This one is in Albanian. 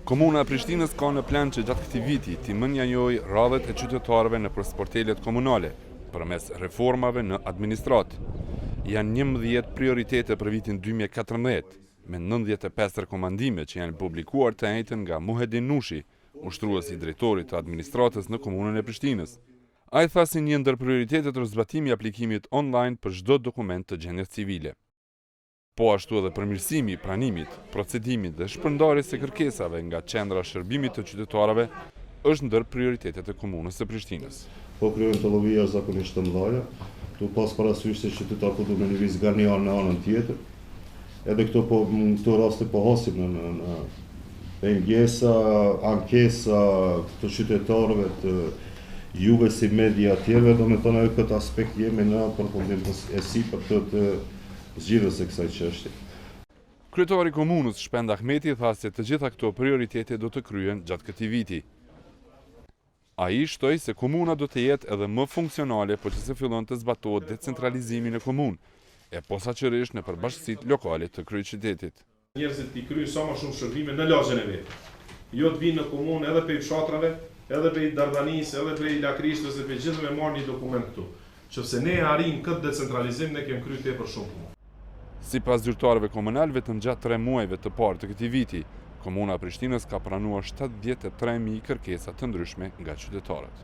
Komuna e Prishtinës ka në plan që gjatë këtij viti t'i menjajojë radhët e qytetarëve në sportelet komunale, përmes reformave në administratë. Janë 11 prioritete për vitin 2014, me 95 rekomandime që janë publikuar të njëjtën nga Muhedin Nushi, ushtruesi i drejtorit të administratës në komunën e Prishtinës. Ai tha se një ndër prioritetet është zbatimi i aplikimit online për çdo dokument të gjendjes civile. Po ashtu edhe përmirësimi i pranimit, procedimit dhe shpërndarjes së kërkesave nga qendra shërbimit të qytetarëve është ndër prioritetet e komunës së Prishtinës. Po krijojnë të llovija zakonisht të mëdha, tu pas parasysh se qytetarët po duhen lëviz nga një anë në anën tjetër. Edhe këto raste po hasim në pengesa, ankesa të qytetarëve të juve si media tjerëve, do me tonë edhe këtë aspekt jemi në përfundim e sipër të zgjidhjes së kësaj çështje. Kryetari i komunës Shpend Ahmeti tha se të gjitha këto prioritete do të kryhen gjatë këtij viti. Ai shtoi se komuna do të jetë edhe më funksionale por që se fillon të zbatohet decentralizimi në komunë, e posaçërisht në përbashkësitë lokale të kryeqytetit. Njerëzit i kryejnë sa më shumë shërbime në lagjen e vet. Jo të vinë në komunë edhe prej fshatrave, edhe prej Dardanisë, edhe prej Lakrishës, edhe prej gjithë me marrë një dokument këtu. Qofse ne arrijmë këtë decentralizim, ne kemi kryer tepër shumë punë. Sipas zyrtarëve komunal, vetëm gjatë 3 muajve të parë të këtij viti, komuna e Prishtinës ka pranuar 73.000 kërkesa të ndryshme nga qytetarët.